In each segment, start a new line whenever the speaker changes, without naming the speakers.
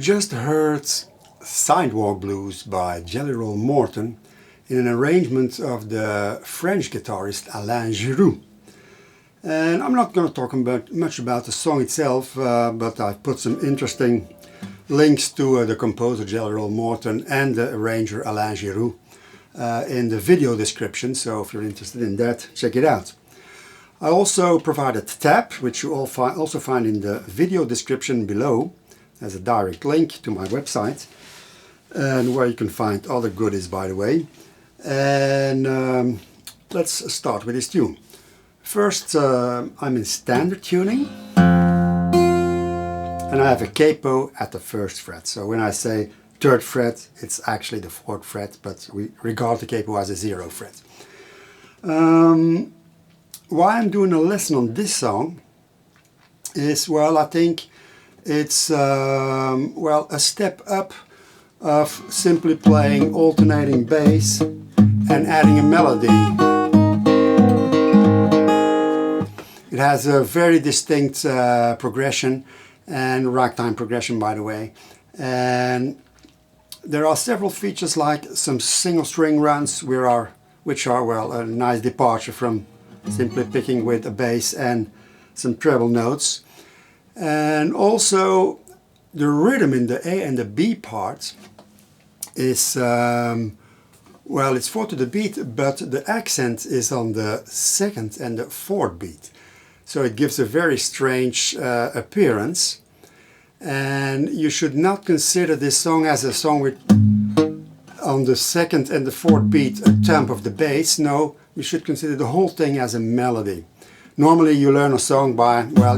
just heard Sidewalk Blues by Roll Morton in an arrangement of the French guitarist Alain Giroux. And I'm not going to talk much about the song itself, but I've put some interesting links to the composer Roll Morton and the arranger Alain Giroux in the video description, so if you're interested in that, check it out. I also provided tab, which you also find in the video description below, as a direct link to my website, and where you can find other goodies, by the way. And let's start with this tune. First, I'm in standard tuning, and I have a capo at the 1st fret. So when I say 3rd fret, it's actually the 4th fret, but we regard the capo as a 0 fret. Why I'm doing a lesson on this song is, well, I think it's well, a step up of simply playing alternating bass and adding a melody. It has a very distinct progression, and ragtime progression, by the way. And there are several features like some single string runs which are well, a nice departure from simply picking with a bass and some treble notes. And also the rhythm in the A and the B part is, well, it's 4 to the beat, but the accent is on the 2nd and the 4th beat. So it gives a very strange appearance. And you should not consider this song as a song with on the 2nd and the 4th beat a thump of the bass. No, you should consider the whole thing as a melody. Normally you learn a song by, well,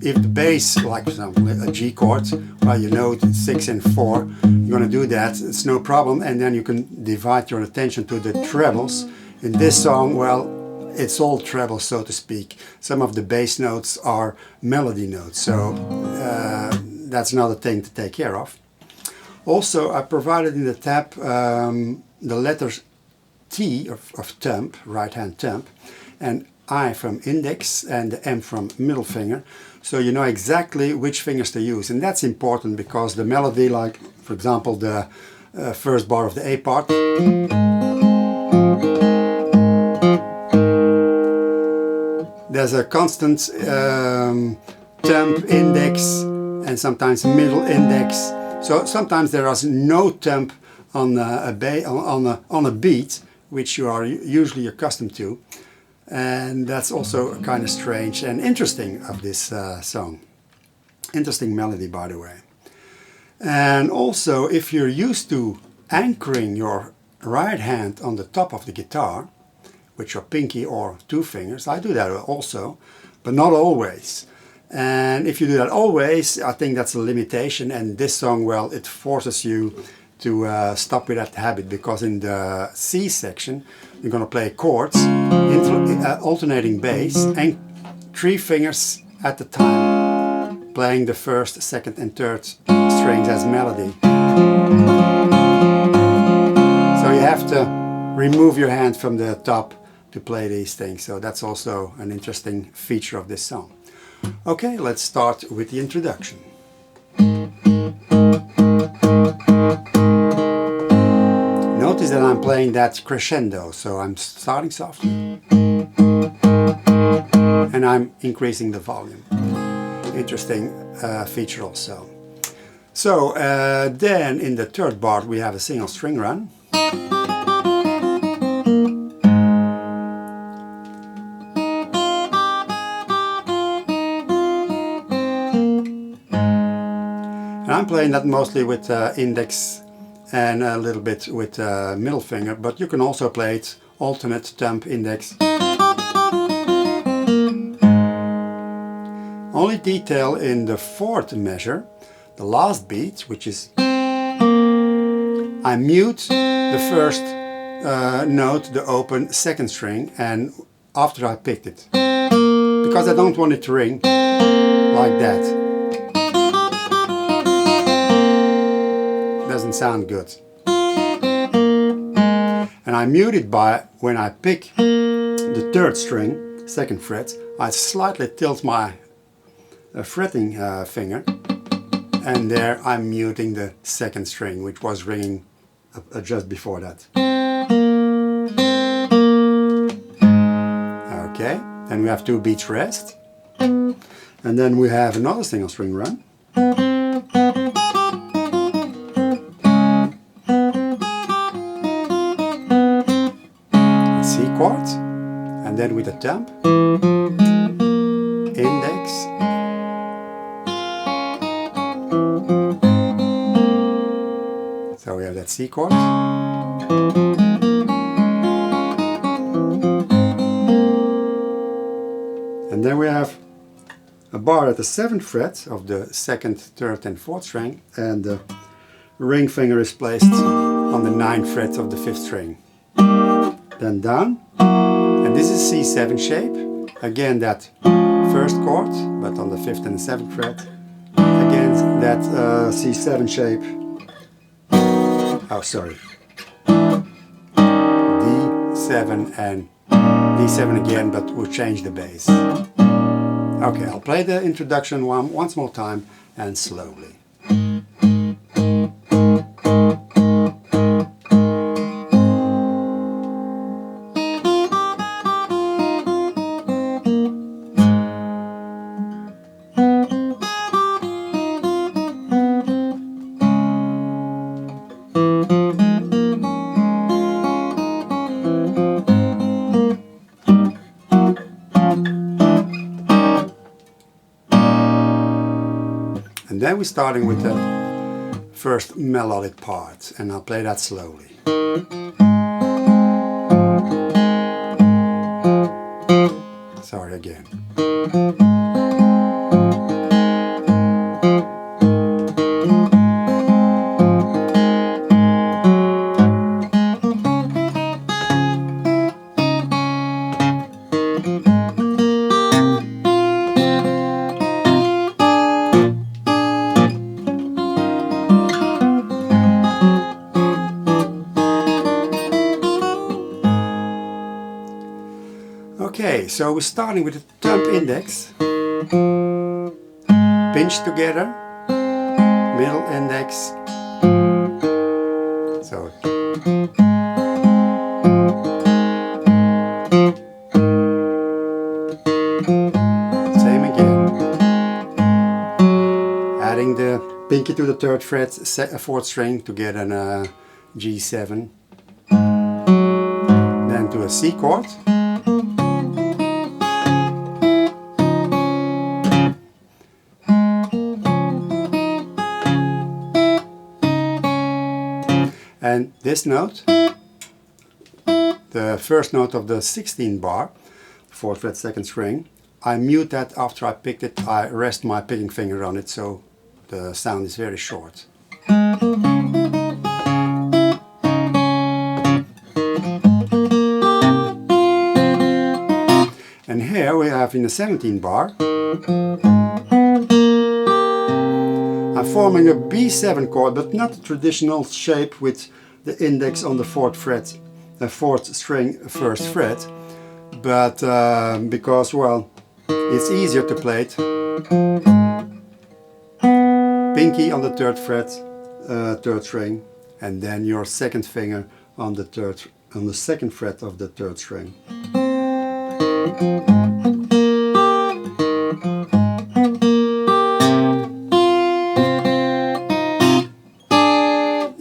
if the bass, like for example a G chord, well, you know 6 and 4, you're going to do that, it's no problem, and then you can divide your attention to the trebles. In this song, well, it's all trebles, so to speak. Some of the bass notes are melody notes, so that's another thing to take care of. Also, I provided in the tab the letters T of thumb, right hand thumb, and I from index and the M from middle finger, so you know exactly which fingers to use. And that's important because the melody, like for example the first bar of the A part, there's a constant thumb, index, and sometimes middle index. So sometimes there is no thumb on a beat, which you are usually accustomed to, and that's also kind of strange and interesting of this song. Interesting melody, by the way. And also, if you're used to anchoring your right hand on the top of the guitar with your pinky or 2 fingers, I do that also, but not always. And if you do that always, I think that's a limitation, and this song, well, it forces you to stop with that habit, because in the C section you're going to play chords, alternating bass, and 3 fingers at a time, playing the 1st, 2nd and 3rd strings as melody. So you have to remove your hand from the top to play these things, so that's also an interesting feature of this song. Okay, let's start with the introduction. Notice that I'm playing that crescendo, so I'm starting softly and I'm increasing the volume. Interesting feature also. So then in the 3rd bar we have a single string run. And I'm playing that mostly with index and a little bit with middle finger, but you can also play it alternate thumb, index. Only detail in the 4th measure, the last beat, which is, I mute the 1st note, the open 2nd string, and after I picked it, because I don't want it to ring like that. Doesn't sound good. And I mute it by, when I pick the 3rd string, 2nd fret, I slightly tilt my fretting finger And there I'm muting the second string, which was ringing just before that. Okay, then we have 2 beats rest. And then we have another single string run. A C chord, and then with a temp, index, so we have that C chord. And then we have a bar at the 7th fret of the 2nd, 3rd and 4th string, and the ring finger is placed on the 9th fret of the 5th string. Then down, and this is C7 shape, again that first chord, but on the 5th and the 7th fret, again that C7 shape, oh sorry, D7 and D7 again, but we'll change the bass. Okay, I'll play the introduction once more time and slowly. And then we're starting with the first melodic part, and I'll play that slowly. Sorry again. Okay, so we're starting with the thumb index, pinch together, middle index, so same again, adding the pinky to the 3rd fret, 4th string to get a G7, then to a C chord. And this note, the first note of the 16th bar, 4th fret 2nd string, I mute that after I picked it. I rest my picking finger on it, so the sound is very short. And here we have in the 17th bar, I'm forming a B7 chord, but not the traditional shape with the index on the 4th fret, the 4th string, 1st fret, but because, well, it's easier to play it. Pinky on the 3rd fret, 3rd string, and then your 2nd finger on the 2nd fret of the 3rd string.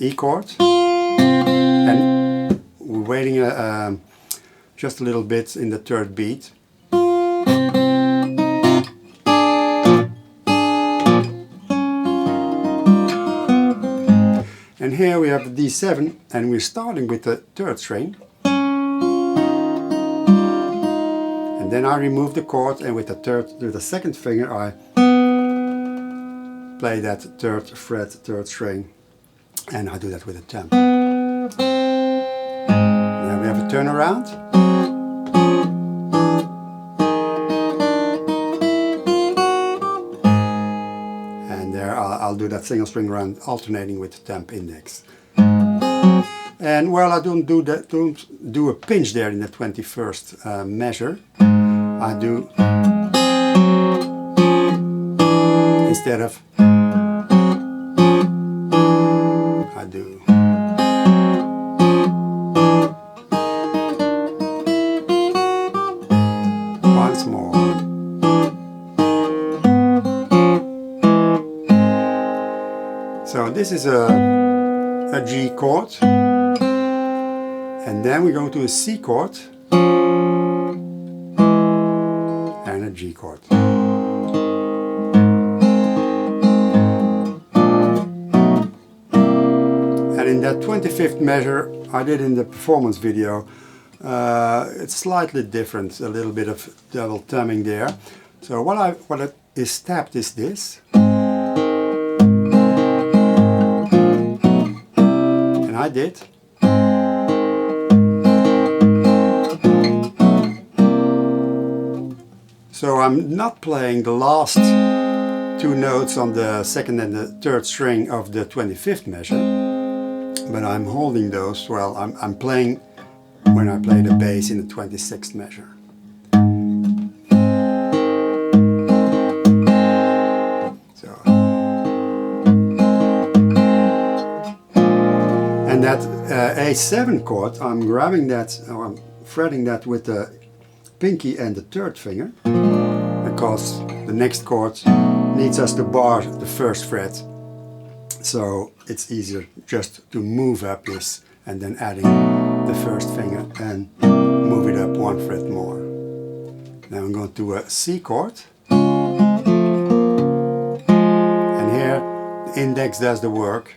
E chord, and we're waiting just a little bit in the 3rd beat. And here we have the D7, and we're starting with the 3rd string. And then I remove the chord, and with the 2nd finger I play that 3rd fret, 3rd string. And I do that with a temp. Then we have a turnaround. And there I'll do that single string run alternating with the temp index. And well, I don't do a pinch there in the 21st measure. I do, instead of do. Once more. So this is a G chord, and then we go to a C chord and a G chord. And in that 25th measure I did in the performance video, it's slightly different, a little bit of double thumbing there. So what is tapped is this. And I did. So I'm not playing the last two notes on the second and the third string of the 25th measure, but I'm holding those. Well, I'm playing when I play the bass in the 26th measure. So, and that A7 chord, I'm grabbing that, or I'm fretting that with the pinky and the third finger, because the next chord needs us to bar the first fret, so it's easier just to move up this and then adding the first finger and move it up one fret more. Now I'm going to a C chord, and here the index does the work.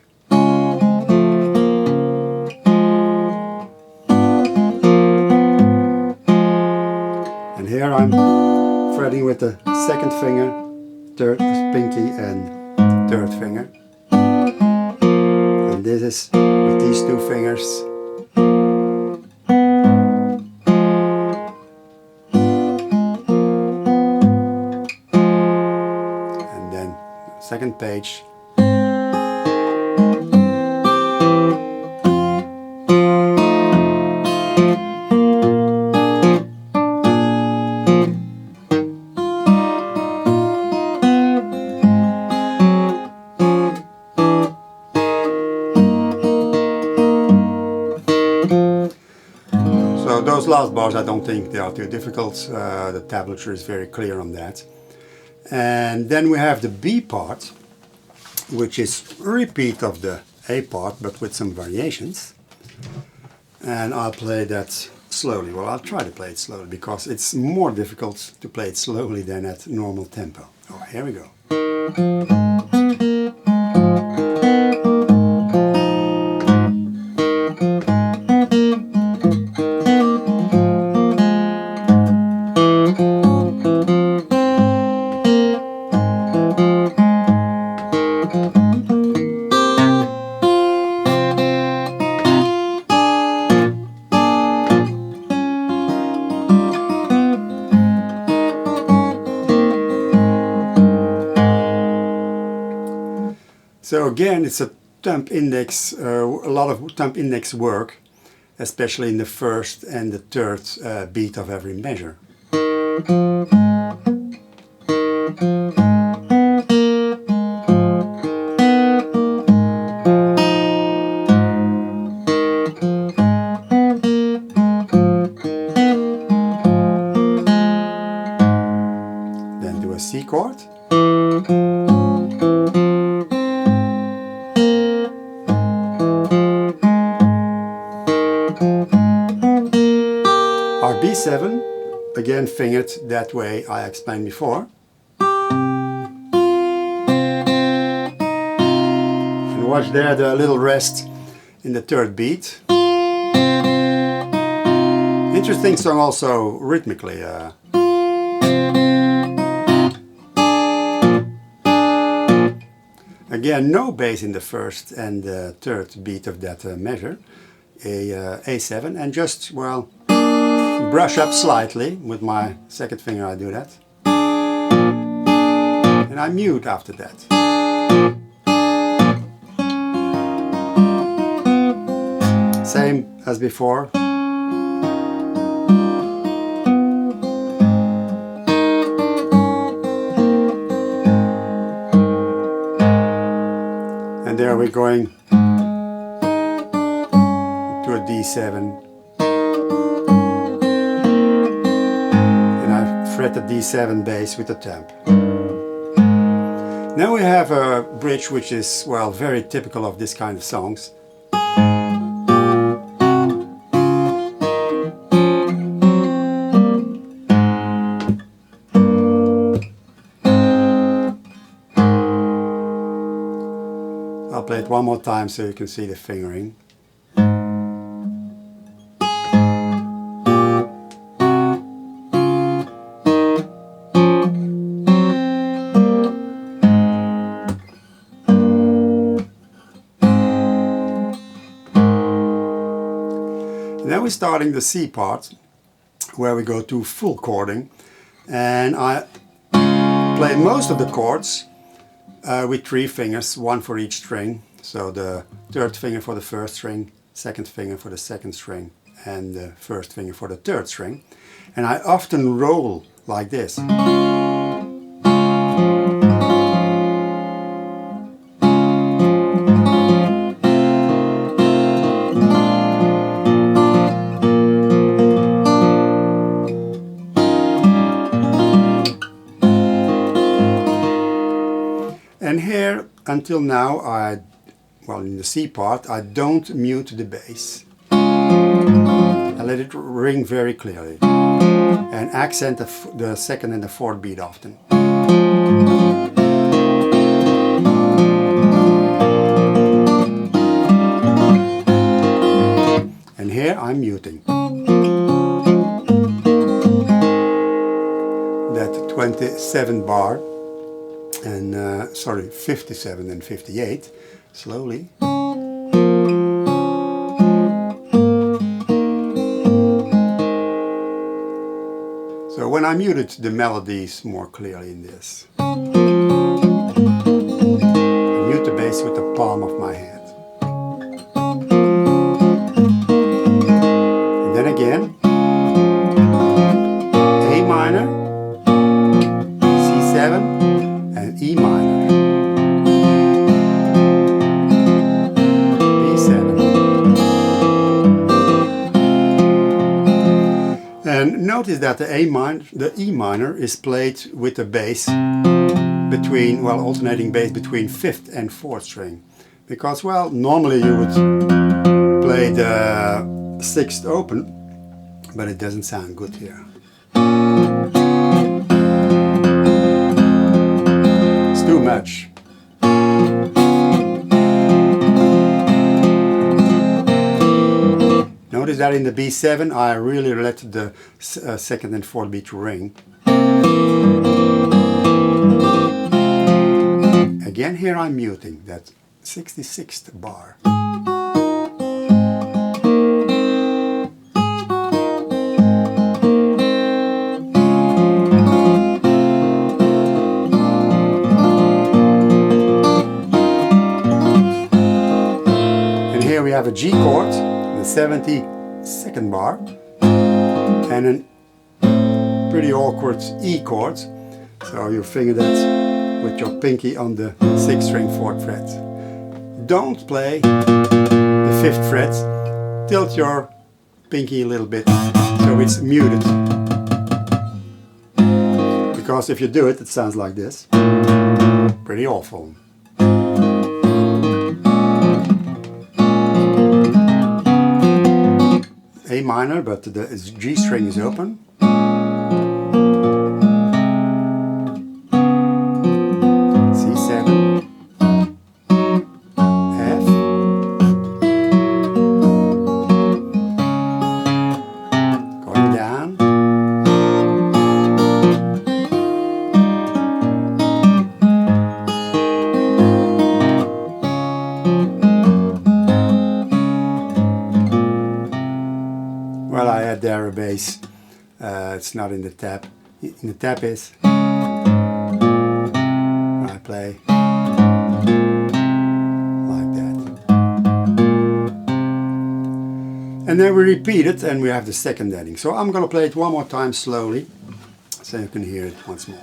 And here I'm fretting with the second finger, third pinky and third finger. And this is with these two fingers. And then second page. So those last bars, I don't think they are too difficult. The tablature is very clear on that. And then we have the B part, which is a repeat of the A part, but with some variations. And I'll play that slowly. Well, I'll try to play it slowly, because it's more difficult to play it slowly than at normal tempo. Oh, here we go. So again, it's a thumb index, a lot of thumb index work, especially in the first and the third beat of every measure. Then do a C chord. B7, again fingered that way I explained before. And watch there the little rest in the third beat. Interesting song also rhythmically. Again, no bass in the first and the third beat of that measure, A7, and just, well, brush up slightly with my second finger. I do that, and I mute after that. Same as before. And there we're going to a D7. And I fret the D7 bass with the temp. Now we have a bridge which is, well, very typical of this kind of songs. I'll play it one more time so you can see the fingering. Now we're starting the C part, where we go to full chording, and I play most of the chords with 3 fingers, 1 for each string. So the 3rd finger for the 1st string, 2nd finger for the 2nd string, and the 1st finger for the 3rd string. And I often roll like this. And here, until now, in the C part, I don't mute the bass. I let it ring very clearly and accent the 2nd and the 4th beat often. And here I'm muting. That 27 bar. And 57 and 58, slowly. So when I muted the melodies more clearly in this, I mute the bass with the palm of my hand. And then again, A minor, C7, and E minor, B7. And notice that the E minor is played with the bass between, well, alternating bass between 5th and 4th string. Because, well, normally you would play the 6th open, but it doesn't sound good here. Too much. Notice that in the B7 I really let the 2nd and 4th beat ring. Again here I'm muting that 66th bar. We have a G chord, the 72nd bar, and a pretty awkward E chord. So you finger that with your pinky on the 6th string 4th fret. Don't play the 5th fret. Tilt your pinky a little bit so it's muted. Because if you do it, it sounds like this. Pretty awful. A minor, but the G string is open. C7, F, going down, well, I had there a bass. It's not in the tab. In the tab is I play like that. And then we repeat it and we have the 2nd ending. So I'm going to play it one more time slowly so you can hear it once more.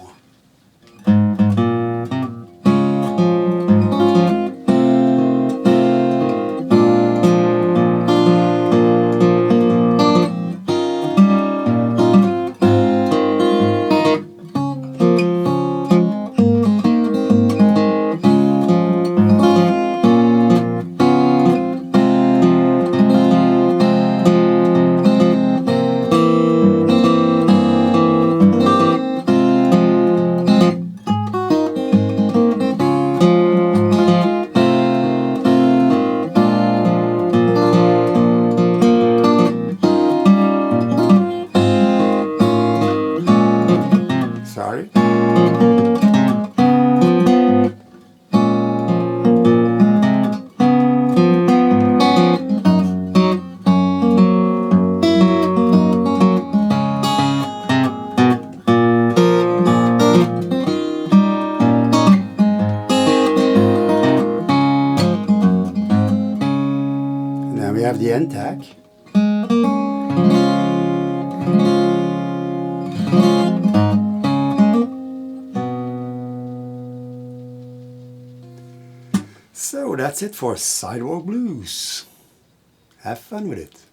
Then we have the end tag. So that's it for Sidewalk Blues. Have fun with it.